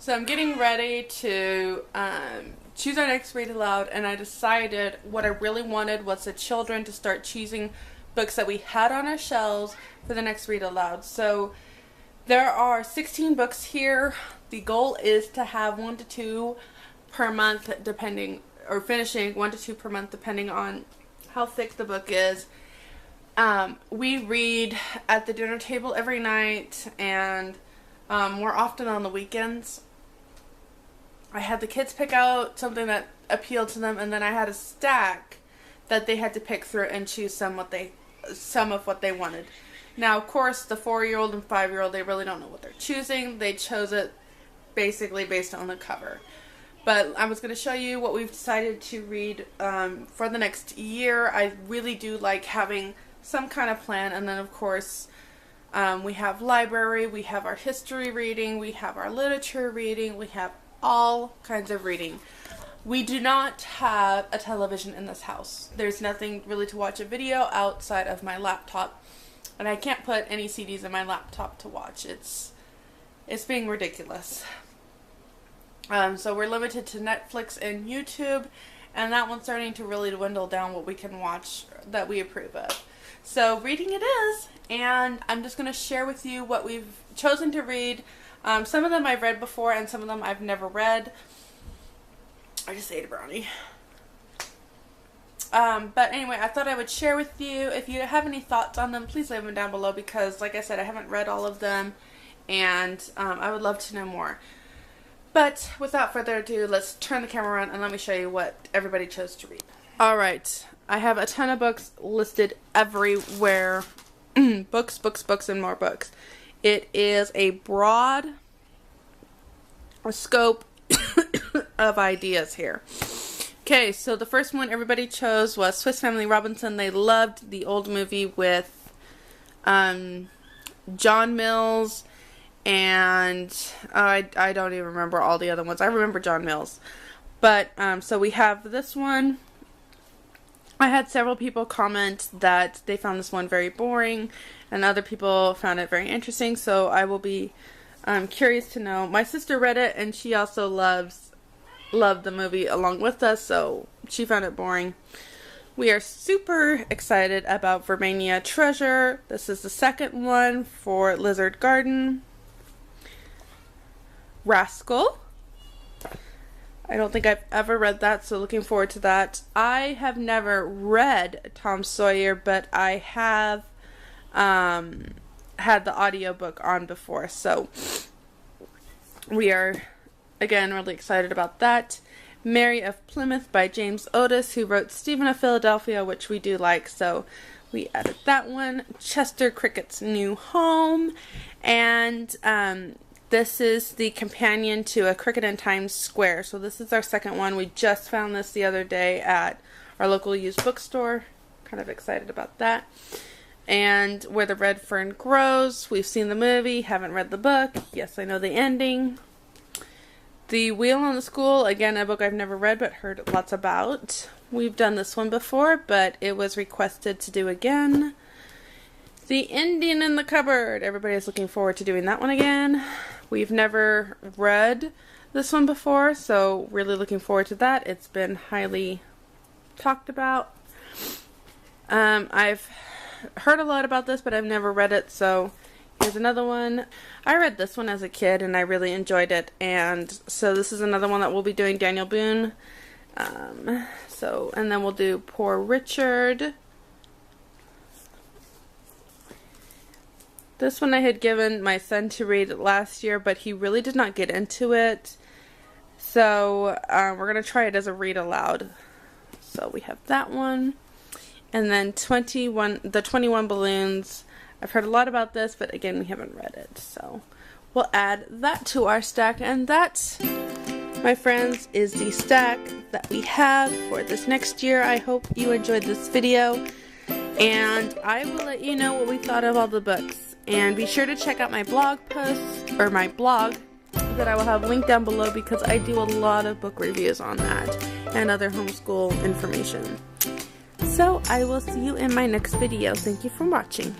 So I'm getting ready to choose our next read aloud, and I decided what I really wanted was the children to start choosing books that we had on our shelves for the next read aloud. So there are 16 books here. The goal is to have 1 to 2 per month, depending, or finishing 1 to 2 per month depending on how thick the book is. We read at the dinner table every night, and more often on the weekends. I had the kids pick out something that appealed to them, and then I had a stack that they had to pick through and choose some of what they wanted. Now, of course, the 4-year-old and 5-year-old, they really don't know what they're choosing. They chose it basically based on the cover. But I was going to show you what we've decided to read for the next year. I really do like having some kind of plan, and then of course we have library, we have our history reading, we have our literature reading, we have all kinds of reading. We do not have a television in this house. There's nothing really to watch a video outside of my laptop, and I can't put any CDs in my laptop to watch. It's being ridiculous. So we're limited to Netflix and YouTube, and that one's starting to really dwindle down what we can watch that we approve of. So reading it is, and I'm just going to share with you what we've chosen to read. Some of them I've read before, and some of them I've never read. I just ate a brownie. But anyway, I thought I would share with you. If you have any thoughts on them, please leave them down below, because like I said, I haven't read all of them, and I would love to know more. But without further ado, let's turn the camera around and let me show you what everybody chose to read. Alright, I have a ton of books listed everywhere. Books, books, books, and more books. It is a broad scope of ideas here. Okay, so the first one everybody chose was Swiss Family Robinson. They loved the old movie with John Mills, and I don't even remember all the other ones. I remember John Mills. But, so we have this one. I had several people comment that they found this one very boring, and other people found it very interesting, so I will be curious to know. My sister read it, and she also loved the movie along with us, so she found it boring. We are super excited about Vermania Treasure. This is the second one for Lizard Garden. Rascal. I don't think I've ever read that, so looking forward to that. I have never read Tom Sawyer, but I have had the audiobook on before, so we are, again, really excited about that. Mary of Plymouth by James Otis, who wrote Stephen of Philadelphia, which we do like, so we added that one. Chester Cricket's New Home, and this is the companion to A Cricket in Times Square. So this is our second one. We just found this the other day at our local used bookstore. Kind of excited about that. And Where the Red Fern Grows. We've seen the movie, haven't read the book. Yes, I know the ending. The Wheel on the School. Again, a book I've never read but heard lots about. We've done this one before, but it was requested to do again. The Indian in the Cupboard. Everybody's looking forward to doing that one again. We've never read this one before, so really looking forward to that. It's been highly talked about. I've heard a lot about this, but I've never read it, so here's another one. I read this one as a kid, and I really enjoyed it, and so this is another one that we'll be doing, Daniel Boone. And then we'll do Poor Richard. This one I had given my son to read last year, but he really did not get into it. So we're going to try it as a read aloud. So we have that one. And then the 21 Balloons. I've heard a lot about this, but again, we haven't read it. So we'll add that to our stack. And that, my friends, is the stack that we have for this next year. I hope you enjoyed this video. And I will let you know what we thought of all the books. And be sure to check out my blog posts, or my blog, that I will have linked down below, because I do a lot of book reviews on that and other homeschool information. So I will see you in my next video. Thank you for watching.